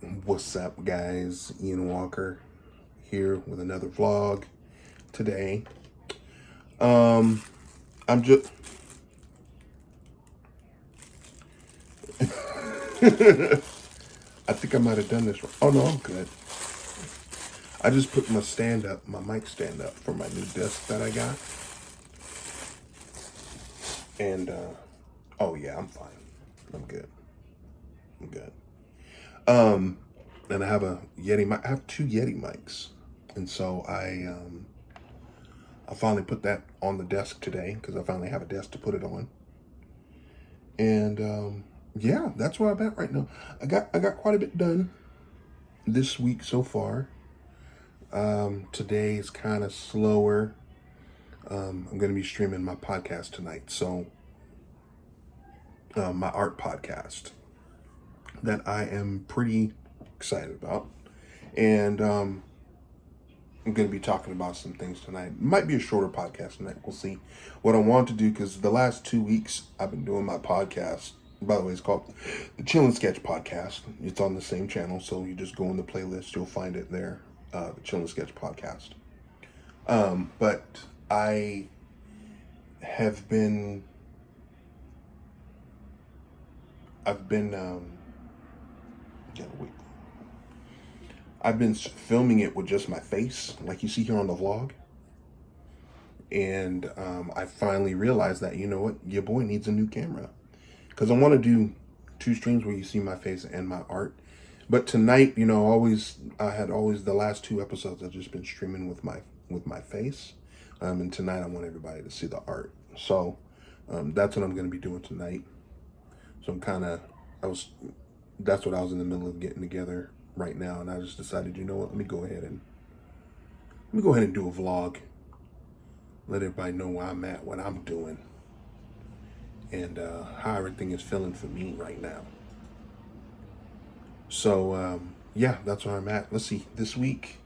What's up, guys? Ian Walker here with another vlog today. I'm just I think I might have done this wrong. Oh no, I'm good. I just put my mic stand up for my new desk that I got. And oh yeah, I'm fine. I'm good. I'm good. And I have a Yeti mic. I have two Yeti mics. And so I finally put that on the desk today because I finally have a desk to put it on. And yeah, that's where I'm at right now. I got quite a bit done this week so far. Today is kind of slower. I'm going to be streaming my podcast tonight. So my art podcast that I am pretty excited about. And I'm going to be talking about some things tonight. Might be a shorter podcast tonight. We'll see what I want to do, because the last 2 weeks I've been doing my podcast. By the way, it's called the Chill and Sketch Podcast. It's on the same channel, so you just go in the playlist, you'll find it there, the Chill and Sketch Podcast. But I have been, I've been filming it with just my face, like you see here on the vlog. And I finally realized that, you know what, your boy needs a new camera. Because I want to do 2 streams where you see my face and my art. But tonight, you know, I had the last 2 episodes I've just been streaming with my face. And tonight I want everybody to see the art. So that's what I'm going to be doing tonight. So that's what I was in the middle of getting together right now. And I just decided, you know what, let me go ahead and do a vlog. Let everybody know where I'm at, what I'm doing, and how everything is feeling for me right now. So yeah, that's where I'm at. Let's see. This week,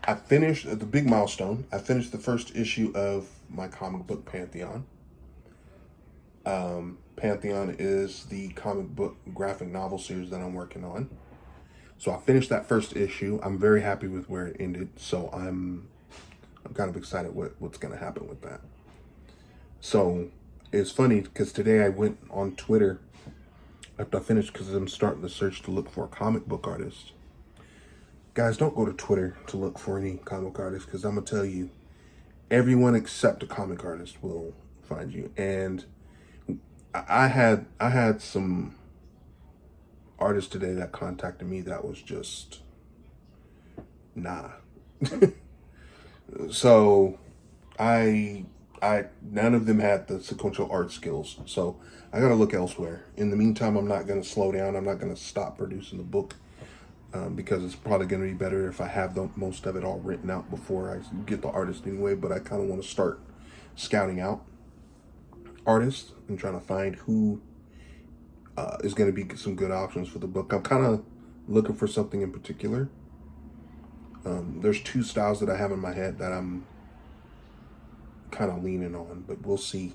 I finished the big milestone. I finished the first issue of my comic book Pantheon. Pantheon is the comic book graphic novel series that I'm working on. So I finished that first issue. I'm very happy with where it ended. So I'm kind of excited what's going to happen with that. So it's funny because today I went on Twitter after I finished, because I'm starting the search to look for a comic book artist. Guys, don't go to Twitter to look for any comic artists, because I'm going to tell you, everyone except a comic artist will find you. And I had some artists today that contacted me that was just, nah. So none of them had the sequential art skills. So I got to look elsewhere. In the meantime, I'm not going to slow down. I'm not going to stop producing the book, because it's probably going to be better if I have most of it all written out before I get the artist anyway. But I kind of want to start scouting out artists and trying to find who is going to be some good options for the book. I'm kind of looking for something in particular. There's 2 styles that I have in my head that I'm kind of leaning on, but we'll see.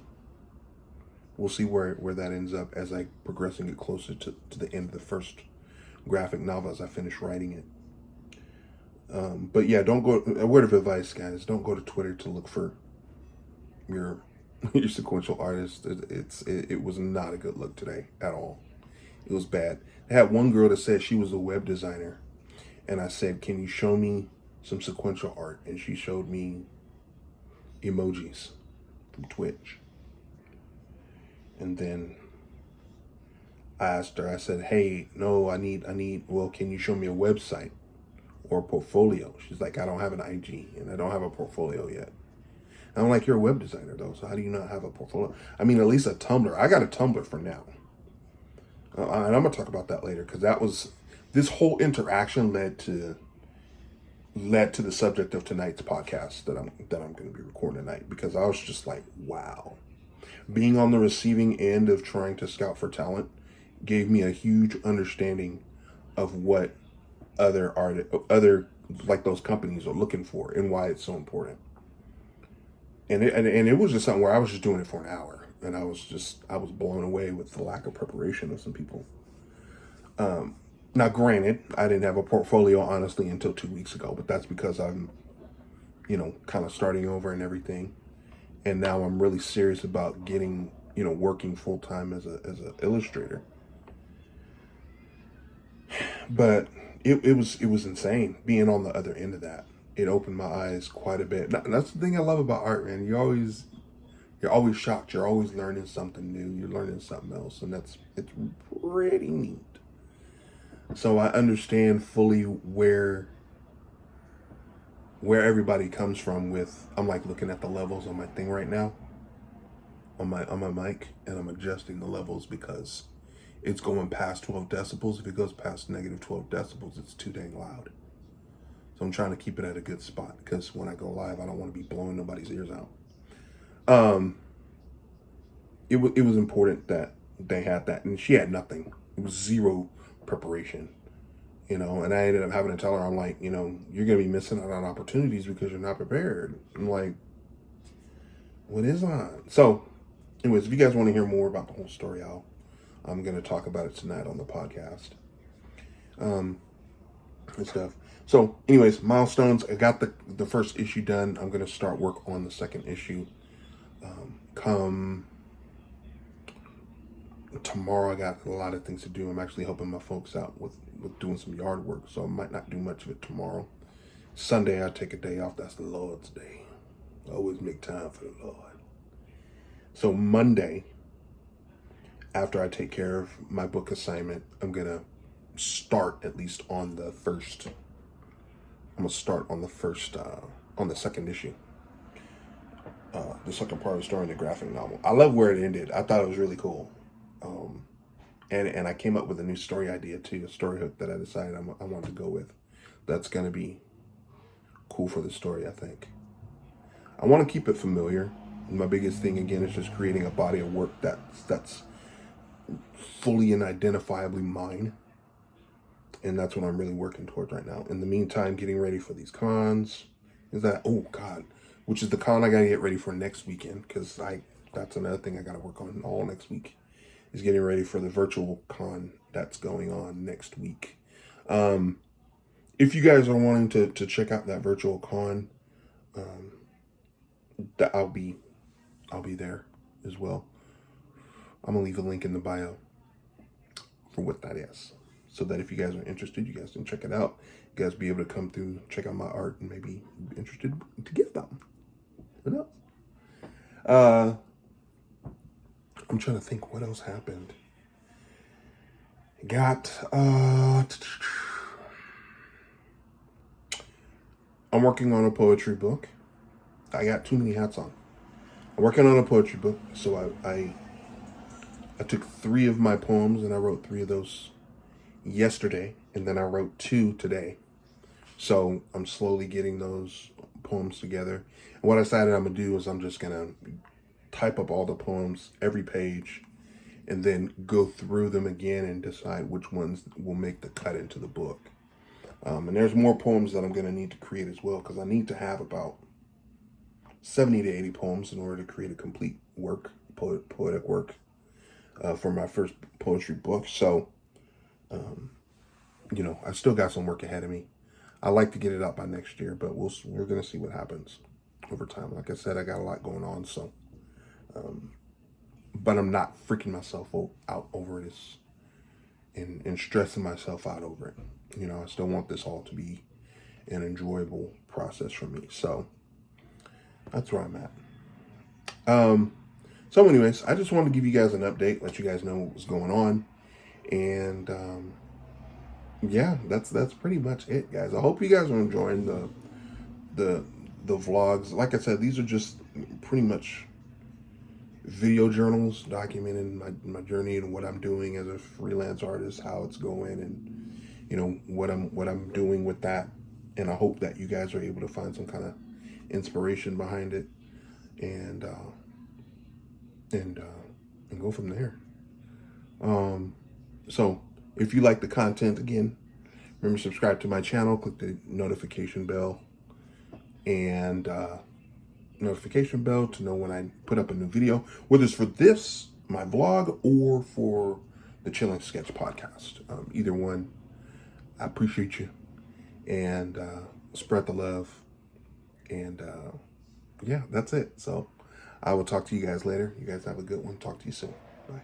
We'll see where that ends up as I progress and get closer to the end of the first graphic novel as I finish writing it. But yeah, don't go. A word of advice, guys: don't go to Twitter to look for your sequential artist. It was not a good look today at all. It was bad. I had one girl that said she was a web designer. And I said, can you show me some sequential art? And she showed me emojis from Twitch. And then I asked her, I said, hey, no, I need, well, can you show me a website or a portfolio? She's like, I don't have an IG and I don't have a portfolio yet. And I'm like, you're a web designer though, so how do you not have a portfolio? I mean, at least a Tumblr. I got a Tumblr for now. And I'm going to talk about that later, because this whole interaction led to the subject of tonight's podcast that I'm going to be recording tonight, because I was just like, wow. Being on the receiving end of trying to scout for talent gave me a huge understanding of what other like those companies are looking for and why it's so important. And it was just something where I was just doing it for an hour, and I was blown away with the lack of preparation of some people. Now, granted, I didn't have a portfolio honestly until 2 weeks ago, but that's because I'm, kind of starting over and everything. And now I'm really serious about getting, working full time as a illustrator. But it was insane being on the other end of that. It opened my eyes quite a bit. And that's the thing I love about art, man. You're always shocked. You're always learning something new. You're learning something else, and it's pretty neat. So I understand fully where everybody comes from with. I'm like looking at the levels on my thing right now on my mic, and I'm adjusting the levels because it's going past 12 decibels. If it goes past negative 12 decibels, it's too dang loud. So I'm trying to keep it at a good spot because when I go live, I don't want to be blowing nobody's ears out. It was important that they had that, and she had nothing. It was zero preparation, and I ended up having to tell her, I'm like, you're gonna be missing out on opportunities because you're not prepared. I'm like, what is on? So, anyways, if you guys want to hear more about the whole story, I'm gonna talk about it tonight on the podcast, and stuff. So, anyways, milestones. I got the first issue done. I'm gonna start work on the second issue. Come tomorrow, I got a lot of things to do. I'm actually helping my folks out with doing some yard work, so I might not do much of it tomorrow. Sunday, I take a day off. That's the Lord's day. I always make time for the Lord. So Monday, after I take care of my book assignment, I'm gonna start at least on the first. I'm gonna start on the first, on the second issue. The second part of the story in the graphic novel. I love where it ended. I thought it was really cool. And I came up with a new story idea too, a story hook that I decided I wanted to go with. That's going to be cool for the story, I think. I want to keep it familiar. And my biggest thing, again, is just creating a body of work that's fully and identifiably mine. And that's what I'm really working towards right now. In the meantime, getting ready for these cons. Oh God, which is the con I got to get ready for next weekend, because that's another thing I got to work on all next week. Is getting ready for the virtual con that's going on next week. If you guys are wanting to check out that virtual con, that I'll be there as well. I'm gonna leave a link in the bio for what that is, so that if you guys are interested, you guys can check it out. You guys be able to come through, check out my art, and maybe be interested to get them. Who knows? I'm trying to think what else happened. I'm working on a poetry book. I got too many hats on. I'm working on a poetry book, so I took 3 of my poems and I wrote 3 of those yesterday, and then I wrote 2 today. So I'm slowly getting those poems together. And what I decided I'm gonna do is I'm just gonna type up all the poems, every page, and then go through them again and decide which ones will make the cut into the book. And there's more poems that I'm going to need to create as well, because I need to have about 70 to 80 poems in order to create a complete work, poetic work, for my first poetry book. So, I still got some work ahead of me. I like to get it out by next year, but we're going to see what happens over time. Like I said, I got a lot going on, so. But I'm not freaking myself out over this and stressing myself out over it. I still want this all to be an enjoyable process for me. So that's where I'm at. So anyways, I just wanted to give you guys an update, let you guys know what was going on. And yeah, that's pretty much it, guys. I hope you guys are enjoying the vlogs. Like I said, these are just pretty much video journals documenting my journey and what I'm doing as a freelance artist, how it's going, and what I'm doing with that. And I hope that you guys are able to find some kind of inspiration behind it, and go from there. So if you like the content, again, remember to subscribe to my channel, click the notification bell, and notification bell to know when I put up a new video, whether it's for this, my vlog, or for the Chilling Sketch podcast. Either one, I appreciate you, and spread the love. And yeah, that's it. So I will talk to you guys later. You guys have a good one. Talk to you soon. Bye.